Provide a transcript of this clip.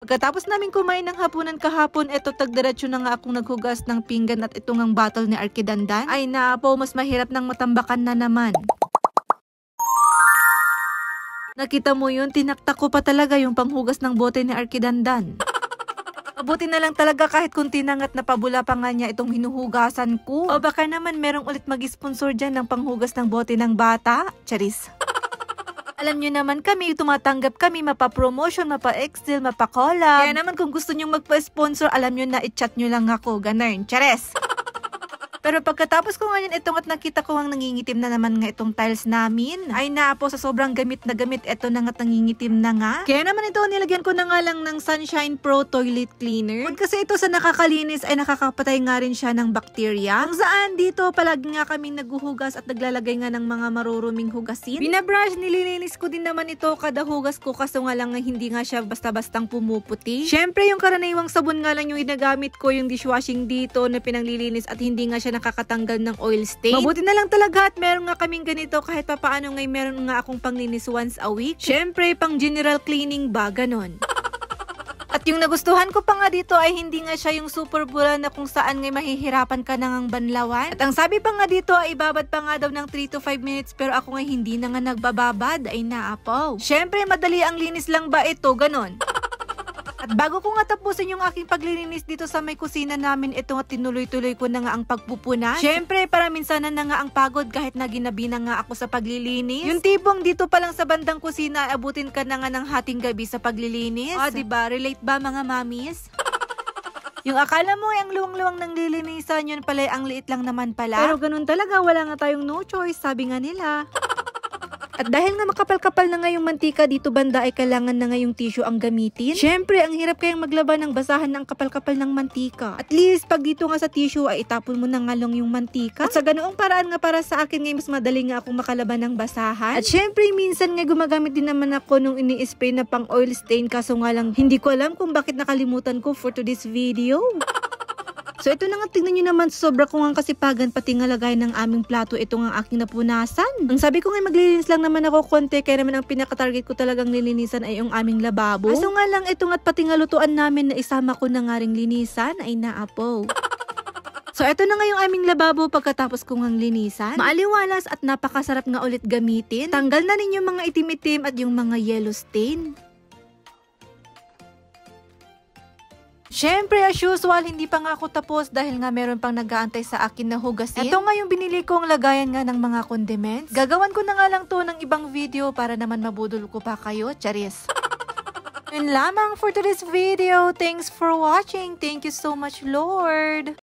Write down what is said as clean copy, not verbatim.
Pagkatapos namin kumain ng hapunan kahapon, eto tagdiretso na nga akong naghugas ng pinggan at ito ngang bottle ni Arkidandan. Ay naapo, mas mahirap ng matambakan na naman. Nakita mo yun, tinaktak ko pa talaga yung panghugas ng bote ni Arkidandan. Mabuti na lang talaga kahit kunti na nga't napabula pa nga niya itong hinuhugasan ko. O baka naman merong ulit mag-sponsor dyan ng panghugas ng bote ng bata. Charis. Alam nyo naman kami, tumatanggap kami, mapa-promotion, mapa-exdeal, mapa-collab. Kaya naman kung gusto nyo magpa-sponsor, alam nyo na, i-chat nyo lang ako. Ganun. Charis. Pero pagkatapos ko ngayon itong at nakita ko ang nangingitim na naman nga itong tiles namin. Ay naapo, sa sobrang gamit na gamit, eto na nga't nangingitim na nga. Kaya naman ito, nilagyan ko na nga lang ng Sunshine Pro Toilet Cleaner. Kung kasi ito sa nakakalinis ay nakakapatay nga rin siya ng bakterya. Kung saan dito palagi nga kaming naghuhugas at naglalagay nga ng mga maruruming hugasin. Binabrush, nililinis ko din naman ito kada hugas ko, kaso nga lang hindi nga siya basta-bastang pumuputi. Syempre yung karaniwang sabon nga lang yung ginagamit ko, yung dishwashing dito na pinanglilinis at hindi nga siya nakakatanggal ng oil stain. Mabuti na lang talaga at meron nga kaming ganito kahit papaano ngay meron nga akong panglinis once a week. Syempre, pang general cleaning ba, ganon. At yung nagustuhan ko pa nga dito ay hindi nga siya yung super bula na kung saan ngay mahihirapan ka nang banlawan. At ang sabi pa nga dito ay ibabad pa nga daw ng 3 to 5 minutes pero ako ngay hindi na nga nagbababad. Ay naapaw. Syempre, madali ang linis lang ba ito, ganon. At bago ko nga tapusin yung aking paglilinis dito sa may kusina namin, ito nga tinuloy-tuloy ko na nga ang pagpupunas. Syempre, para minsanan na nga ang pagod kahit na ginabi na nga ako sa paglilinis. Yung tipong dito pa lang sa bandang kusina, abutin ka na nga ng hating gabi sa paglilinis. O, diba? Relate ba mga mamis? Yung akala mo ay ang luwang-luwang ng lilinisan, yun pala ang liit lang naman pala. Pero ganun talaga, wala nga tayong no choice, sabi nga nila. At dahil nga makapal-kapal na nga yung mantika dito banda ay kailangan na nga yung tissue ang gamitin. Syempre, ang hirap kayang maglaban ng basahan ng kapal-kapal ng mantika. At least, pag dito nga sa tissue ay itapon mo na nga lang yung mantika. At sa ganoong paraan nga para sa akin ngay mas madali nga akong makalaban ng basahan. At syempre, minsan nga gumagamit din naman ako nung ini-spray na pang oil stain, kaso nga lang hindi ko alam kung bakit nakalimutan ko for today's video. So ito na nga, tignan nyo naman, sobra ko nga kasipagan pati nga lagay ng aming plato, ito nga aking napunasan. Ang sabi ko nga maglilinis lang naman ako konti, kaya naman ang pinaka-target ko talagang lilinisan ay yung aming lababo. So nga lang, ito nga pati nga lutuan namin na isama ko na nga ring linisan ay naapo. So ito na nga yung aming lababo pagkatapos ko ngang linisan. Maaliwalas at napakasarap nga ulit gamitin. Tanggal na ninyo mga itim-itim at yung mga yellow stain. Syempre, as usual, hindi pa nga ako tapos dahil nga meron pang nag-aantay sa akin na hugasin. Ito nga yung binili kong lagayan nga ng mga condiments. Gagawan ko na nga lang to ng ibang video para naman mabudol ko pa kayo. Charis. Yun lamang for today's video. Thanks for watching. Thank you so much, Lord.